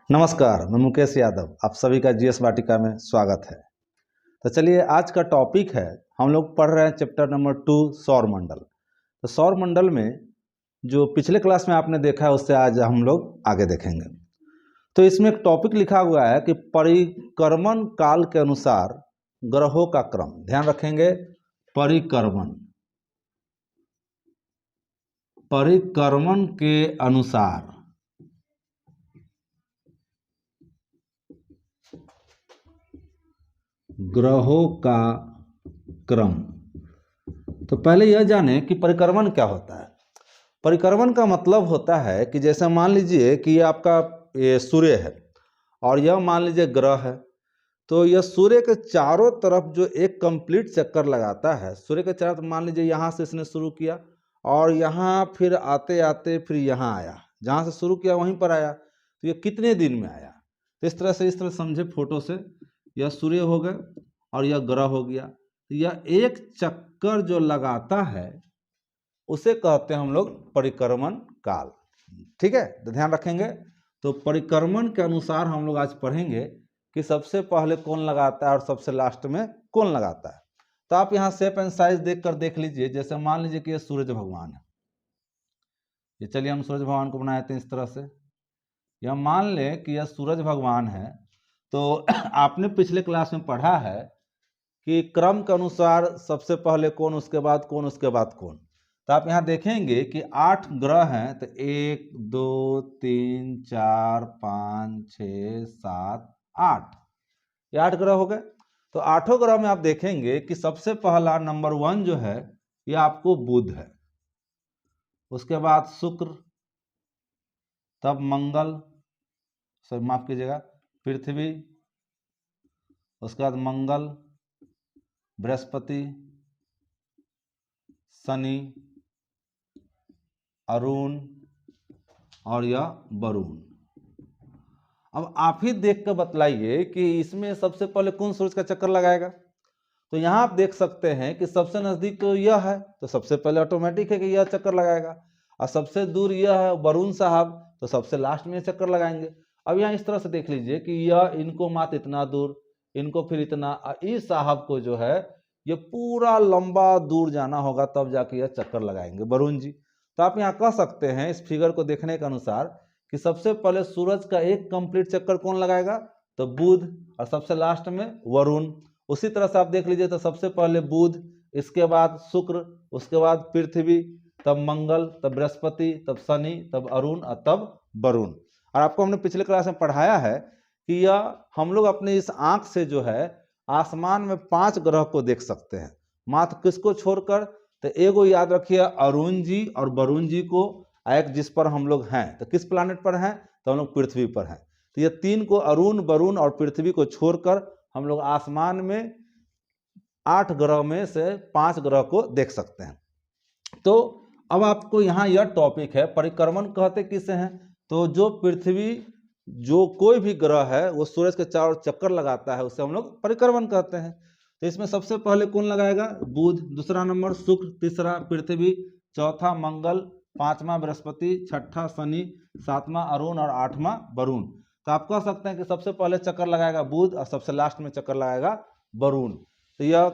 नमस्कार, मैं मुकेश यादव, आप सभी का जीएस वाटिका में स्वागत है। तो चलिए, आज का टॉपिक है, हम लोग पढ़ रहे हैं चैप्टर नंबर 2 सौर मंडल। तो सौर मंडल में जो पिछले क्लास में आपने देखा है उससे आज हम लोग आगे देखेंगे। तो इसमें एक टॉपिक लिखा हुआ है कि परिक्रमण काल के अनुसार ग्रहों का क्रम। ध्यान रखेंगे, परिक्रमण के अनुसार ग्रहों का क्रम। तो पहले यह जाने कि परिक्रमण क्या होता है। परिक्रमण का मतलब होता है कि जैसे मान लीजिए कि ये आपका ये सूर्य है और यह मान लीजिए ग्रह है। तो यह सूर्य के चारों तरफ जो एक कंप्लीट चक्कर लगाता है, सूर्य के चारों तरफ मान लीजिए यहाँ से इसने शुरू किया और यहाँ फिर आते आते फिर यहाँ आया, जहाँ से शुरू किया वहीं पर आया। तो ये कितने दिन में आया? तो इस तरह समझे फोटो से, यह सूर्य हो गया और यह ग्रह हो गया। तो यह एक चक्कर जो लगाता है उसे कहते हैं हम लोग परिक्रमण काल। ठीक है, तो ध्यान रखेंगे। तो परिक्रमण के अनुसार हम लोग आज पढ़ेंगे कि सबसे पहले कौन लगाता है और सबसे लास्ट में कौन लगाता है। तो आप यहाँ शेप एंड साइज देख लीजिए। जैसे मान लीजिए कि ये सूरज भगवान है, ये चलिए हम सूरज भगवान को बनाए थे इस तरह से। यह मान लें कि यह सूरज भगवान है। तो आपने पिछले क्लास में पढ़ा है कि क्रम के अनुसार सबसे पहले कौन, उसके बाद कौन, उसके बाद कौन। तो आप यहाँ देखेंगे कि 8 ग्रह हैं। तो 1 2 3 4 5 6 7 8, ये 8 ग्रह हो गए। तो 8 ग्रह में आप देखेंगे कि सबसे पहला नंबर 1 जो है ये आपको बुध है, उसके बाद शुक्र, तब मंगल, सॉरी माफ कीजिएगा, पृथ्वी, उसके बाद मंगल, बृहस्पति, शनि, अरुण और यह वरुण। अब आप ही देख कर बतलाइए कि इसमें सबसे पहले कौन सूरज का चक्कर लगाएगा। तो यहाँ आप देख सकते हैं कि सबसे नजदीक तो यह है, तो सबसे पहले ऑटोमेटिक है कि यह चक्कर लगाएगा। और सबसे दूर यह है वरुण साहब, तो सबसे लास्ट में चक्कर लगाएंगे। अब यहाँ इस तरह से देख लीजिए कि यह इनको मात्र इतना दूर, इनको फिर इतना, इस साहब को जो है ये पूरा लंबा दूर जाना होगा, तब जाके यह चक्कर लगाएंगे वरुण जी। तो आप यहाँ कह सकते हैं इस फिगर को देखने के अनुसार कि सबसे पहले सूरज का एक कंप्लीट चक्कर कौन लगाएगा, तो बुध, और सबसे लास्ट में वरुण। उसी तरह से आप देख लीजिए, तो सबसे पहले बुध, इसके बाद शुक्र, उसके बाद पृथ्वी, तब मंगल, तब बृहस्पति, तब शनि, तब अरुण और तब वरुण। और आपको हमने पिछले क्लास में पढ़ाया है कि यह हम लोग अपने इस आंख से जो है आसमान में 5 ग्रह को देख सकते हैं, मात्र किसको छोड़कर, तो एगो याद रखिए, अरुण जी और वरुण जी को, एक जिस पर हम लोग हैं। तो किस प्लानेट पर हैं, तो हम लोग पृथ्वी पर हैं। तो ये 3 को, अरुण, वरुण और पृथ्वी को छोड़कर हम लोग आसमान में 8 ग्रह में से 5 ग्रह को देख सकते हैं। तो अब आपको यहाँ यह टॉपिक है, परिक्रमण कहते किसे हैं, तो जो पृथ्वी, जो कोई भी ग्रह है वो सूरज के चारों चक्कर लगाता है उसे हम लोग परिक्रमण कहते हैं। तो इसमें सबसे पहले कौन लगाएगा, बुध, दूसरा नंबर शुक्र, तीसरा पृथ्वी, चौथा मंगल, पांचवा बृहस्पति, छठा शनि, सातवां अरुण और आठवां वरुण। तो आप कह सकते हैं कि सबसे पहले चक्कर लगाएगा बुध और सबसे लास्ट में चक्कर लगाएगा वरुण। तो यह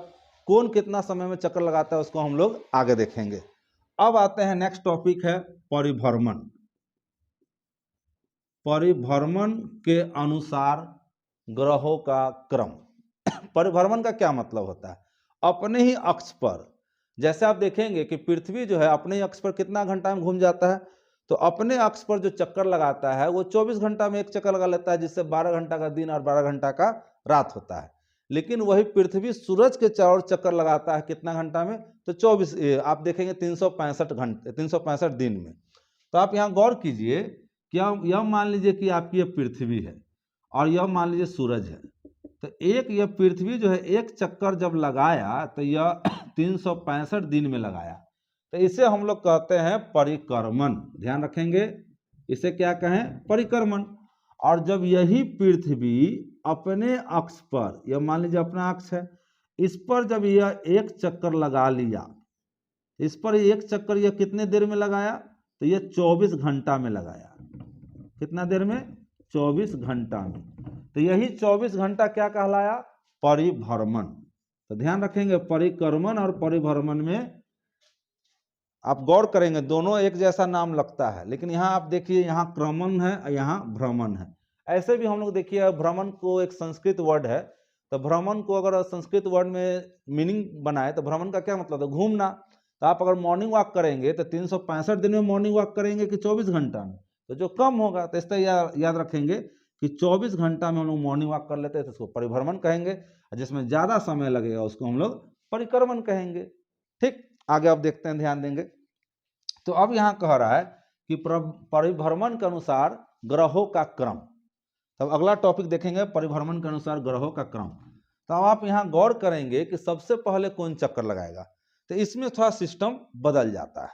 कौन कितना समय में चक्कर लगाता है उसको हम लोग आगे देखेंगे। अब आते हैं, नेक्स्ट टॉपिक है परिभ्रमण। परिभ्रमण के अनुसार ग्रहों का क्रम। परिभ्रमण का क्या मतलब होता है, अपने ही अक्ष पर। जैसे आप देखेंगे कि पृथ्वी जो है अपने ही अक्ष पर कितना घंटा में घूम जाता है, तो अपने अक्ष पर जो चक्कर लगाता है वो 24 घंटा में एक चक्कर लगा लेता है, जिससे 12 घंटा का दिन और 12 घंटा का रात होता है। लेकिन वही पृथ्वी सूरज के चारों चक्कर लगाता है कितना घंटा में, तो 24, आप देखेंगे 365 घंटे, 365 दिन में। तो आप यहाँ गौर कीजिए, क्या यह मान लीजिए कि आपकी यह पृथ्वी है और यह मान लीजिए सूरज है। तो एक यह पृथ्वी जो है एक चक्कर जब लगाया तो यह 365 दिन में लगाया, तो इसे हम लोग कहते हैं परिक्रमण। ध्यान रखेंगे, इसे क्या कहें, परिक्रमण। और जब यही पृथ्वी अपने अक्ष पर, यह मान लीजिए अपना अक्ष है, इस पर जब यह एक चक्कर लगा लिया, इस पर एक चक्कर यह कितने देर में लगाया, तो यह 24 घंटा में लगाया। कितना देर में, 24 घंटा में। तो यही 24 घंटा क्या कहलाया? परिभ्रमण। तो ध्यान रखेंगे, परिक्रमण और परिभ्रमण में आप गौर करेंगे दोनों एक जैसा नाम लगता है, लेकिन यहाँ आप देखिए, यहाँ क्रमण है और यहाँ भ्रमण है। ऐसे भी हम लोग देखिए, भ्रमण को एक संस्कृत वर्ड है, तो भ्रमण को अगर संस्कृत वर्ड में मीनिंग बनाए तो भ्रमण का क्या मतलब है? घूमना। तो आप अगर मॉर्निंग वॉक करेंगे तो 365 दिन में मॉर्निंग वॉक करेंगे कि 24 घंटा में? तो जो कम होगा, तो इस तरह याद रखेंगे कि 24 घंटा में हम लोग मॉर्निंग वॉक कर लेते हैं तो उसको परिभ्रमण कहेंगे, और जिसमें ज्यादा समय लगेगा उसको हम लोग परिक्रमण कहेंगे। ठीक, आगे आप देखते हैं, ध्यान देंगे। तो अब यहाँ कह रहा है कि परिभ्रमण के अनुसार ग्रहों का क्रम। तब अगला टॉपिक देखेंगे, परिभ्रमण के अनुसार ग्रहों का क्रम। तो अब आप यहाँ गौर करेंगे कि सबसे पहले कौन चक्कर लगाएगा। तो इसमें थोड़ा सिस्टम बदल जाता है।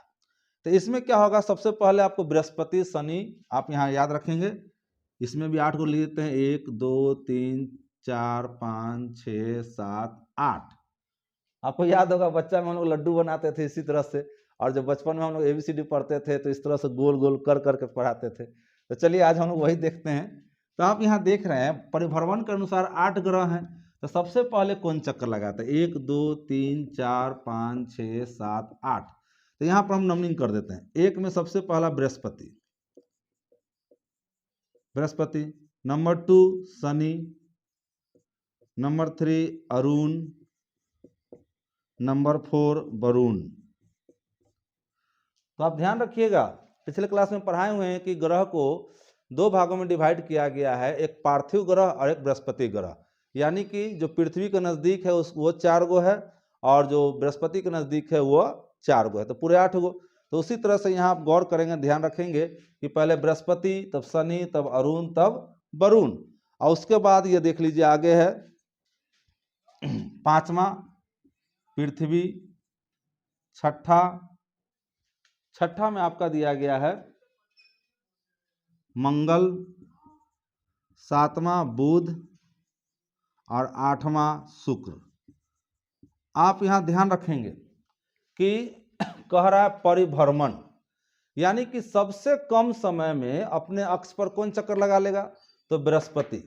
तो इसमें क्या होगा, सबसे पहले आपको बृहस्पति, शनि आप यहाँ याद रखेंगे। इसमें भी 8 को ले लेते हैं, 1 2 3 4 5 6 7 8। आपको याद होगा बच्चा में हम लोग लड्डू बनाते थे इसी तरह से, और जब बचपन में हम लोग ABCD पढ़ते थे तो इस तरह से गोल गोल कर करके पढ़ाते थे। तो चलिए आज हम लोग वही देखते हैं। तो आप यहाँ देख रहे हैं परिभ्रमण के अनुसार 8 ग्रह हैं। तो सबसे पहले कौन चक्कर लगाता है? 1 2 3 4 5 6 7 8। तो यहाँ पर हम नंबरिंग कर देते हैं। 1 में सबसे पहला Brihaspati, Brihaspati. Number 2 Shani, number 3 Arun, number 4 Varun. तो आप ध्यान रखिएगा, पिछले क्लास में पढ़ाए हुए हैं कि ग्रह को 2 भागों में डिवाइड किया गया है, एक पार्थिव ग्रह और एक बृहस्पति ग्रह। यानी कि जो पृथ्वी के नजदीक है वो 4 गो है, और जो बृहस्पति के नजदीक है वो 4 गो है, तो पूरे 8 गो। तो उसी तरह से यहाँ आप गौर करेंगे, ध्यान रखेंगे कि पहले बृहस्पति, तब शनि, तब अरुण, तब वरुण, और उसके बाद ये देख लीजिए आगे है 5वां पृथ्वी, छठा में आपका दिया गया है मंगल, 7वां बुध और 8वां शुक्र। आप यहां ध्यान रखेंगे कि कह रहा है परिभ्रमण, यानी कि सबसे कम समय में अपने अक्ष पर कौन चक्कर लगा लेगा? तो बृहस्पति।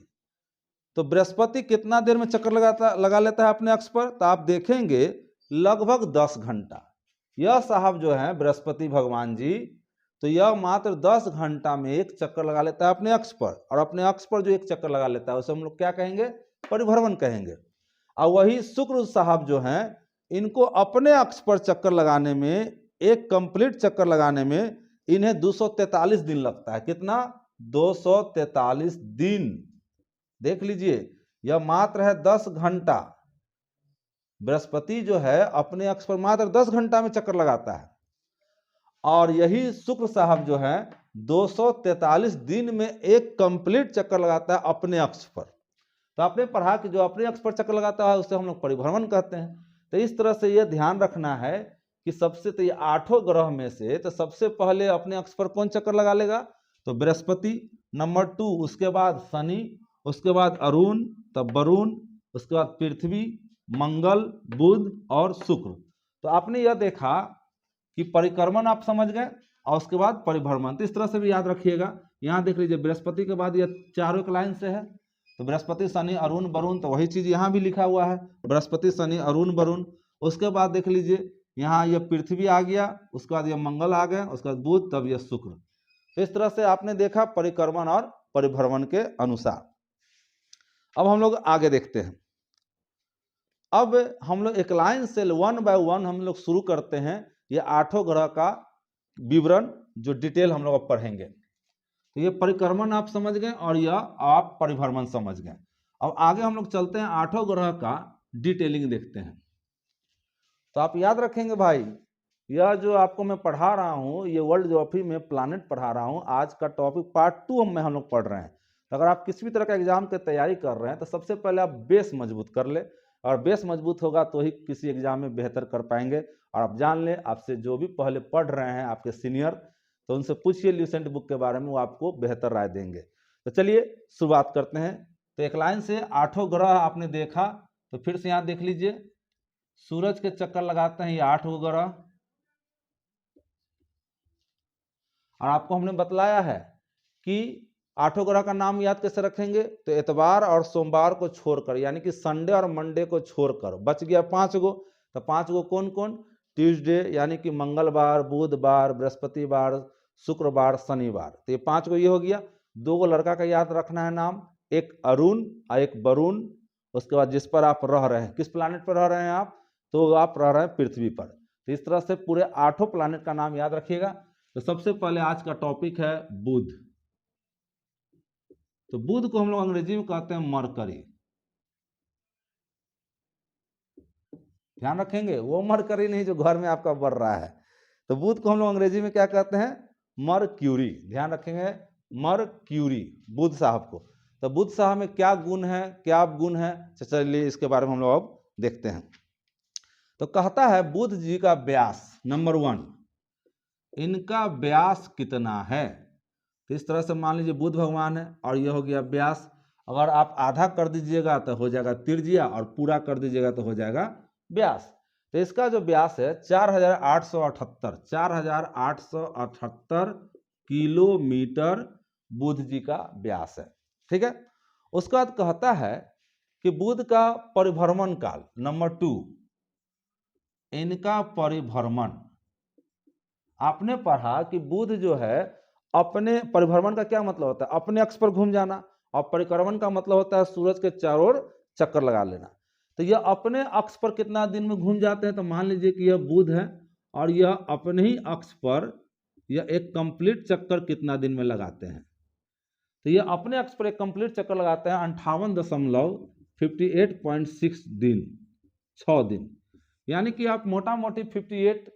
तो बृहस्पति कितना देर में चक्कर लगा लेता है अपने अक्ष पर? तो आप देखेंगे लगभग 10 घंटा। यह साहब जो है बृहस्पति भगवान जी, तो यह मात्र 10 घंटा में एक चक्कर लगा लेता है अपने अक्ष पर, और अपने अक्ष पर जो एक चक्कर लगा लेता है उसे हम लोग क्या कहेंगे? परिभ्रमण कहेंगे। और वही शुक्र साहब जो हैं, इनको अपने अक्ष पर चक्कर लगाने में, एक कंप्लीट चक्कर लगाने में इन्हें 243 दिन लगता है। कितना? 243 दिन। देख लीजिए, यह मात्र है 10 घंटा। बृहस्पति जो है अपने अक्ष पर मात्र 10 घंटा में चक्कर लगाता है, और यही शुक्र साहब जो है 243 दिन में एक कंप्लीट चक्कर लगाता है अपने अक्ष पर। तो आपने पढ़ा कि जो अपने अक्ष पर चक्कर लगाता है उसे हम लोग परिभ्रमण कहते हैं। तो इस तरह से यह ध्यान रखना है कि सबसे, तो ये 8 ग्रह में से तो सबसे पहले अपने अक्ष पर कौन चक्कर लगा लेगा? तो बृहस्पति, नंबर 2 उसके बाद शनि, उसके बाद अरुण, तब वरुण, उसके बाद पृथ्वी, मंगल, बुध और शुक्र। तो आपने यह देखा कि परिक्रमण आप समझ गए, और उसके बाद परिभ्रमण। तो इस तरह से भी याद रखिएगा। यहाँ देख लीजिए बृहस्पति के बाद यह चारों एक लाइन से है, तो बृहस्पति, शनि, अरुण, वरुण, तो वही चीज यहाँ भी लिखा हुआ है, बृहस्पति, शनि, अरुण, वरुण। उसके बाद देख लीजिए यहाँ यह पृथ्वी आ गया, उसके बाद यह मंगल आ गया, उसके बाद बुध, तब यह शुक्र। तो इस तरह से आपने देखा परिक्रमण और परिभ्रमण के अनुसार। अब हम लोग आगे देखते हैं। अब हम लोग एक लाइन से 1 बाय 1 हम लोग शुरू करते हैं। ये 8 ग्रह का विवरण जो डिटेल हम लोग पढ़ेंगे। तो ये परिक्रमण आप समझ गए और यह आप परिभ्रमण समझ गए। अब आगे हम लोग चलते हैं 8 ग्रह का डिटेलिंग देखते हैं। तो आप याद रखेंगे भाई, यह जो आपको मैं पढ़ा रहा हूँ, ये वर्ल्ड ज्योग्राफी में प्लानिट पढ़ा रहा हूँ। आज का टॉपिक पार्ट 2 में हम लोग पढ़ रहे हैं। तो अगर आप किसी भी तरह का एग्जाम की तैयारी कर रहे हैं तो सबसे पहले आप बेस मजबूत कर ले, और बेस मजबूत होगा तो ही किसी एग्जाम में बेहतर कर पाएंगे। और आप जान लें, आपसे जो भी पहले पढ़ रहे हैं आपके सीनियर, तो उनसे पूछिए ल्यूसेंट बुक के बारे में, वो आपको बेहतर राय देंगे। तो चलिए शुरुआत करते हैं। तो एक लाइन से 8 ग्रह आपने देखा, तो फिर से यहाँ देख लीजिए, सूरज के चक्कर लगाते हैं ये 8 ग्रह। और आपको हमने बतलाया है कि 8 ग्रह का नाम याद कैसे रखेंगे? तो इतवार और सोमवार को छोड़कर, यानी कि संडे और मंडे को छोड़कर बच गया 5 गो। तो 5 गो कौन कौन? ट्यूसडे यानी कि मंगलवार, बुधवार, बृहस्पतिवार, शुक्रवार, शनिवार। तो ये 5 गो ये हो गया। 2 गो लड़का का याद रखना है नाम, एक अरुण और एक वरुण। उसके बाद जिस पर आप रह रहे हैं, किस प्लानिट पर रह रहे हैं आप? तो आप रह रहे हैं पृथ्वी पर। तो इस तरह से पूरे 8 प्लानिट का नाम याद रखिएगा। तो सबसे पहले आज का टॉपिक है बुध। तो बुध को हम लोग अंग्रेजी में कहते हैं मरकरी। ध्यान रखेंगे, वो मरकरी नहीं जो घर में आपका बढ़ रहा है। तो बुध को हम लोग अंग्रेजी में क्या कहते हैं? मरक्यूरी। ध्यान रखेंगे, मरक्यूरी, बुध साहब को। तो बुध साहब में क्या गुण है, क्या गुण है, चलिए इसके बारे में हम लोग अब देखते हैं। तो कहता है बुध जी का व्यास, नंबर 1, इनका व्यास कितना है? तो इस तरह से मान लीजिए बुध भगवान है और यह हो गया व्यास। अगर आप आधा कर दीजिएगा तो हो जाएगा त्रिज्या, और पूरा कर दीजिएगा तो हो जाएगा व्यास। तो इसका जो व्यास है 4878 किलोमीटर बुध जी का व्यास है। ठीक है। उसके बाद कहता है कि बुध का परिभ्रमण काल, नंबर 2, इनका परिभ्रमण। आपने पढ़ा कि बुध जो है अपने, परिभ्रमण का क्या मतलब होता है? अपने अक्ष पर घूम जाना, और परिक्रमण का मतलब होता है सूरज के चारों ओर चक्कर लगा लेना। तो यह अपने अक्ष पर कितना दिन में घूम जाते हैं? तो मान लीजिए कि यह बुध है और यह अपने ही अक्ष पर यह एक कंप्लीट चक्कर कितना दिन में लगाते हैं? तो यह अपने अक्ष पर एक कंप्लीट चक्कर लगाते हैं 58.58.6 दिन, 6 दिन। यानी कि आप मोटा मोटी 58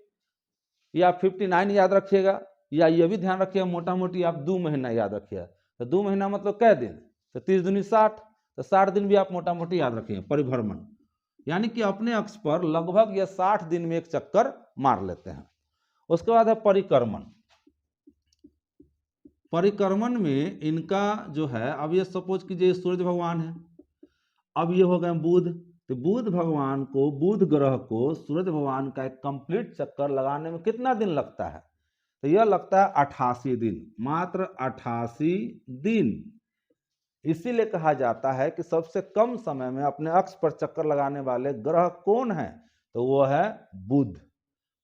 या 59 याद रखिएगा, या ये भी ध्यान रखिएगा मोटा मोटी आप 2 महीना याद रखिएगा। तो 2 महीना मतलब कै दिन? तो 30 दूनी 60, तो 60 दिन भी आप मोटा मोटी याद रखिएगा। परिभ्रमण यानी कि अपने अक्ष पर लगभग ये 60 दिन में एक चक्कर मार लेते हैं। उसके बाद है परिक्रमण। परिक्रमण में इनका जो है, अब ये सपोज कीजिए सूर्य भगवान है, अब ये हो गए बुध। तो बुध भगवान को, बुध ग्रह को सूरज भगवान का एक कंप्लीट चक्कर लगाने में कितना दिन लगता है? तो यह लगता है 88 दिन, मात्र 88 दिन। इसीलिए कहा जाता है कि सबसे कम समय में अपने अक्ष पर चक्कर लगाने वाले ग्रह कौन है? तो वो है बुध।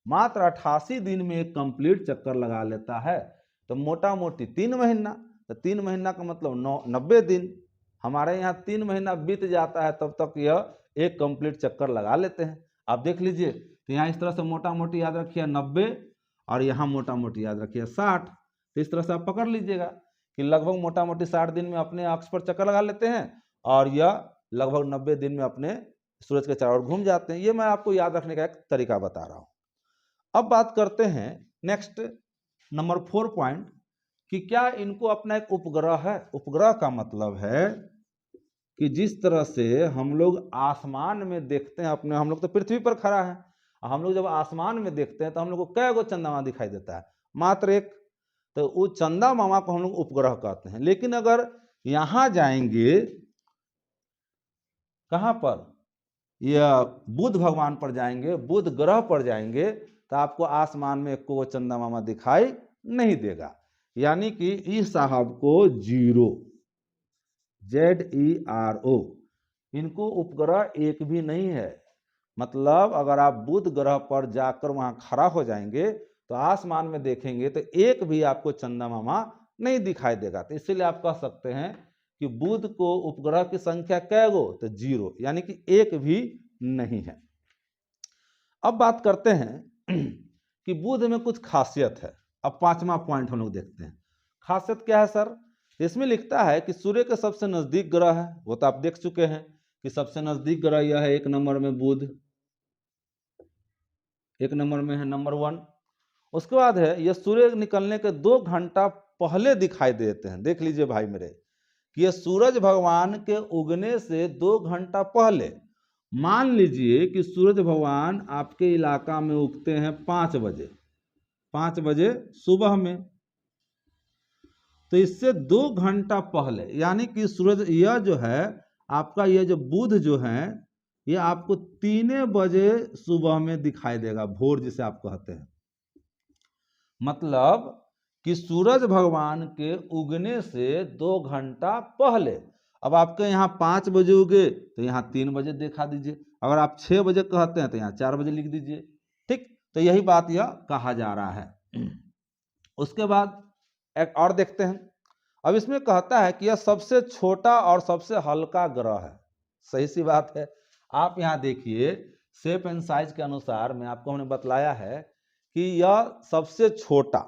मात्र 88 दिन में एक कंप्लीट चक्कर लगा लेता है। तो मोटा मोटी 3 महीना, तो 3 महीना का मतलब 90 दिन। हमारे यहाँ 3 महीना बीत जाता है तब तक यह एक कंप्लीट चक्कर लगा लेते हैं। आप देख लीजिए, तो यहाँ इस तरह से मोटा मोटी याद रखिए 90, और यहाँ मोटा मोटी याद रखिए 60। तो इस तरह से आप पकड़ लीजिएगा कि लगभग मोटा मोटी 60 दिन में अपने अक्ष पर चक्कर लगा लेते हैं, और यह लगभग 90 दिन में अपने सूरज के चारों ओर घूम जाते हैं। ये मैं आपको याद रखने का एक तरीका बता रहा हूँ। अब बात करते हैं नेक्स्ट, नंबर 4 पॉइंट, कि क्या इनको अपना एक उपग्रह है? उपग्रह का मतलब है कि जिस तरह से हम लोग आसमान में देखते हैं अपने, हम लोग तो पृथ्वी पर खड़ा है, हम लोग जब आसमान में देखते हैं तो हम लोग को कै गो चंदा मामा दिखाई देता है? मात्र एक। तो वो चंदा मामा को हम लोग उपग्रह कहते हैं। लेकिन अगर यहां जाएंगे, कहां पर? यह बुध भगवान पर जाएंगे, बुध ग्रह पर जाएंगे, तो आपको आसमान में एक को चंदा मामा दिखाई नहीं देगा। यानी कि इस साहब को 0, ZERO, इनको उपग्रह एक भी नहीं है। मतलब अगर आप बुध ग्रह पर जाकर वहां खड़ा हो जाएंगे तो आसमान में देखेंगे तो एक भी आपको चंदा मामा नहीं दिखाई देगा। तो इसीलिए आप कह सकते हैं कि बुध को उपग्रह की संख्या कै गो? तो 0, यानी कि एक भी नहीं है। अब बात करते हैं कि बुध में कुछ खासियत है। अब 5वां पॉइंट हम लोग देखते हैं, खासियत क्या है सर? इसमें लिखता है कि सूर्य के सबसे नजदीक ग्रह है। वो तो आप देख चुके हैं कि सबसे नजदीक ग्रह यह है, 1 नंबर में बुध, 1 नंबर में है, नंबर 1। उसके बाद है यह सूर्य निकलने के 2 घंटा पहले दिखाई देते हैं। देख लीजिए भाई मेरे, कि यह सूरज भगवान के उगने से 2 घंटा पहले, मान लीजिए कि सूरज भगवान आपके इलाका में उगते हैं 5 बजे, 5 बजे सुबह में, तो इससे 2 घंटा पहले, यानी कि सूरज, यह जो है आपका, यह जो बुध जो है, यह आपको 3 बजे सुबह में दिखाई देगा, भोर जिसे आप कहते हैं। मतलब कि सूरज भगवान के उगने से 2 घंटा पहले। अब आपके यहाँ 5 बजे उगे तो यहाँ 3 बजे दिखा दीजिए, अगर आप 6 बजे कहते हैं तो यहाँ 4 बजे लिख दीजिए। ठीक, तो यही बात यह कहा जा रहा है। उसके बाद एक और देखते हैं। अब इसमें कहता है कि यह सबसे छोटा और सबसे हल्का ग्रह है। सही सी बात है। आप यहाँ देखिए शेप एंड साइज के अनुसार में आपको हमने बतलाया है कि यह सबसे छोटा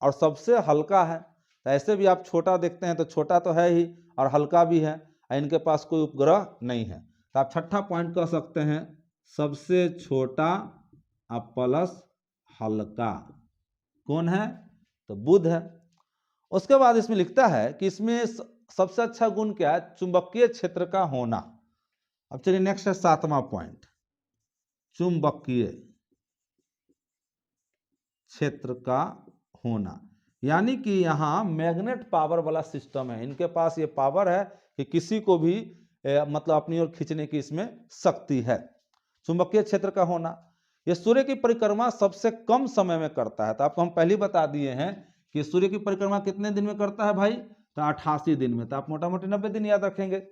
और सबसे हल्का है। तो ऐसे भी आप छोटा देखते हैं तो छोटा तो है ही और हल्का भी है, इनके पास कोई उपग्रह नहीं है। तो आप छठा पॉइंट कह सकते हैं सबसे छोटा प्लस हल्का कौन है, तो बुध है। उसके बाद इसमें लिखता है कि इसमें सबसे अच्छा गुण क्या है, चुंबकीय क्षेत्र का होना। अब चलिए नेक्स्ट है 7वां पॉइंट, चुंबकीय क्षेत्र का होना, यानी कि यहाँ मैग्नेट पावर वाला सिस्टम है। इनके पास ये पावर है कि किसी को भी मतलब अपनी ओर खींचने की इसमें शक्ति है। चुंबकीय क्षेत्र का होना, ये सूर्य की परिक्रमा सबसे कम समय में करता है। तो आपको हम पहले बता दिए हैं कि सूर्य की परिक्रमा कितने दिन में करता है भाई, तो 88 दिन में। तो आप मोटा मोटी 90 दिन याद रखेंगे।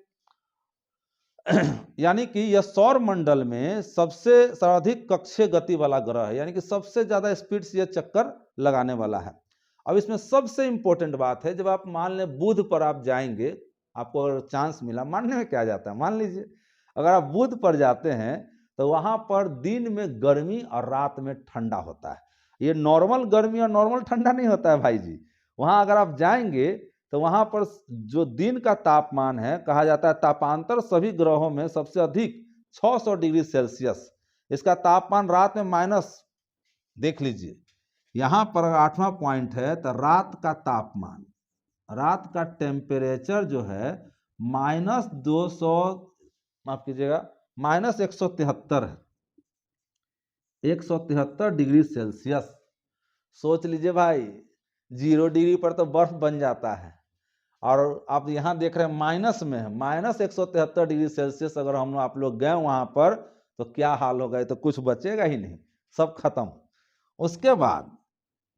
यानी कि यह सौर मंडल में सबसे सर्वाधिक कक्षीय गति वाला ग्रह है, यानी कि सबसे ज्यादा स्पीड से यह चक्कर लगाने वाला है। अब इसमें सबसे इंपॉर्टेंट बात है, जब आप मान लें बुध पर आप जाएंगे, आपको अगर चांस मिला, मानने में क्या जाता है, मान लीजिए अगर आप बुध पर जाते हैं तो वहां पर दिन में गर्मी और रात में ठंडा होता है। ये नॉर्मल गर्मी और नॉर्मल ठंडा नहीं होता है भाई जी। वहां अगर आप जाएंगे तो वहां पर जो दिन का तापमान है, कहा जाता है तापांतर सभी ग्रहों में सबसे अधिक 600 डिग्री सेल्सियस। इसका तापमान रात में माइनस, देख लीजिए यहां पर 8वां पॉइंट है, तो रात का तापमान, रात का टेम्परेचर जो है -200, माफ कीजिएगा -173 है, 173 डिग्री सेल्सियस। सोच लीजिए भाई, 0 डिग्री पर तो बर्फ बन जाता है, और आप यहाँ देख रहे हैं माइनस में है, -173 डिग्री सेल्सियस। अगर हम आप लोग गए वहां पर तो क्या हाल होगा, तो कुछ बचेगा ही नहीं, सब खत्म। उसके बाद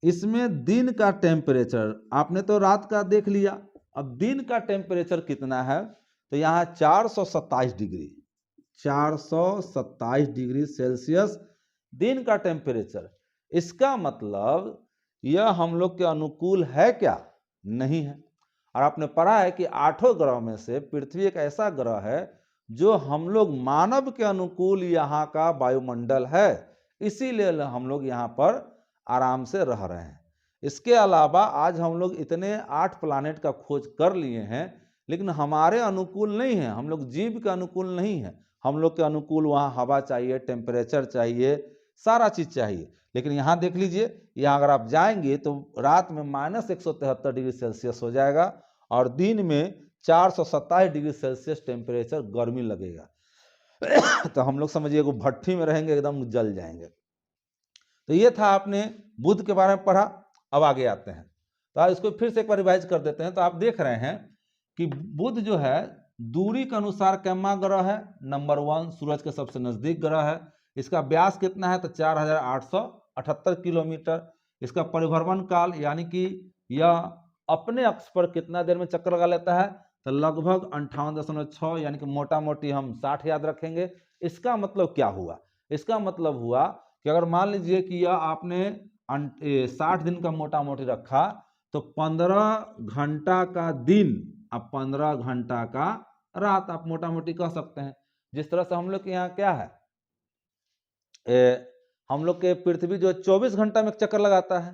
इसमें दिन का टेम्परेचर, आपने तो रात का देख लिया, अब दिन का टेम्परेचर कितना है, तो यहाँ 427 डिग्री, 427 डिग्री सेल्सियस दिन का टेम्परेचर। इसका मतलब यह हम लोग के अनुकूल है क्या, नहीं है। और आपने पढ़ा है कि 8 ग्रह में से पृथ्वी एक ऐसा ग्रह है जो हम लोग मानव के अनुकूल यहाँ का वायुमंडल है, इसीलिए हम लोग यहाँ पर आराम से रह रहे हैं। इसके अलावा आज हम लोग इतने 8 प्लानेट का खोज कर लिए हैं, लेकिन हमारे अनुकूल नहीं है, हम लोग जीव के अनुकूल नहीं है। हम लोग के अनुकूल वहाँ हवा चाहिए, टेम्परेचर चाहिए, सारा चीज चाहिए। लेकिन यहाँ देख लीजिए, यहाँ अगर आप जाएंगे तो रात में -173 डिग्री सेल्सियस हो जाएगा और दिन में 427 डिग्री सेल्सियस टेम्परेचर गर्मी लगेगा। तो हम लोग समझिए वो भट्ठी में रहेंगे, एकदम जल जाएंगे। तो ये था, आपने बुध के बारे में पढ़ा। अब आगे आते हैं, तो आप इसको फिर से एक बार रिवाइज कर देते हैं। तो आप देख रहे हैं कि बुध जो है दूरी के अनुसार कैमा ग्रह है, नंबर 1 सूरज के सबसे नजदीक ग्रह है। इसका व्यास कितना है, तो 4878 किलोमीटर। इसका परिभ्रमण काल, यानी कि यह अपने अक्ष पर कितना देर में चक्कर लगा लेता है, तो लगभग 58.6, यानी कि मोटा मोटी हम 60 याद रखेंगे। इसका मतलब क्या हुआ, इसका मतलब हुआ कि अगर मान लीजिए कि यह आपने 60 दिन का मोटा मोटी रखा, तो 15 घंटा का दिन अब 15 घंटा का रात आप मोटा मोटी कह सकते हैं। जिस तरह से हम लोग के यहाँ क्या है, हम लोग के पृथ्वी जो 24 घंटा में चक्कर लगाता है,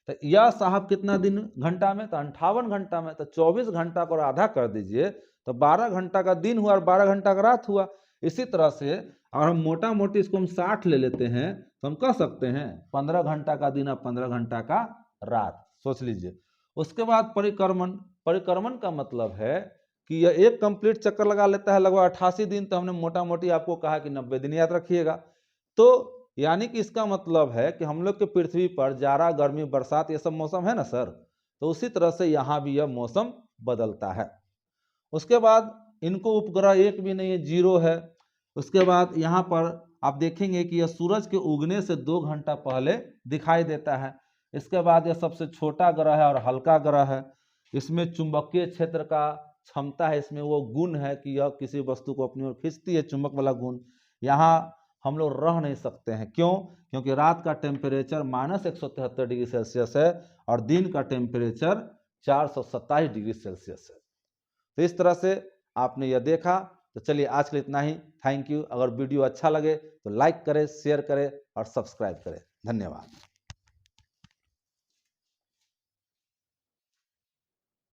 तो यह साहब कितना दिन घंटा में, तो 58 घंटा में। तो 24 घंटा को आधा कर दीजिए तो 12 घंटा का दिन हुआ और 12 घंटा का रात हुआ। इसी तरह से अगर हम मोटा मोटी इसको हम 60 ले लेते हैं तो हम कह सकते हैं 15 घंटा का दिन और 15 घंटा का रात, सोच लीजिए। उसके बाद परिक्रमण, परिक्रमण का मतलब है कि यह एक कंप्लीट चक्कर लगा लेता है लगभग 88 दिन। तो हमने मोटा मोटी आपको कहा कि 90 दिन याद रखिएगा। तो यानी कि इसका मतलब है कि हम लोग के पृथ्वी पर जाड़ा, गर्मी, बरसात ये सब मौसम है ना सर, तो उसी तरह से यहाँ भी यह मौसम बदलता है। उसके बाद इनको उपग्रह एक भी नहीं है, 0 है। उसके बाद यहाँ पर आप देखेंगे कि यह सूरज के उगने से 2 घंटा पहले दिखाई देता है। इसके बाद यह सबसे छोटा ग्रह है और हल्का ग्रह है। इसमें चुंबकीय क्षेत्र का क्षमता है, इसमें वो गुण है कि यह किसी वस्तु को अपनी ओर खींचती है, चुंबक वाला गुण। यहाँ हम लोग रह नहीं सकते हैं, क्यों? क्योंकि रात का टेम्परेचर -173 डिग्री सेल्सियस है और दिन का टेम्परेचर 427 डिग्री सेल्सियस है। तो इस तरह से आपने यह देखा। तो चलिए आज के लिए इतना ही। Thank you. अगर वीडियो अच्छा लगे तो लाइक करें, शेयर करें और सब्सक्राइब करें। धन्यवाद।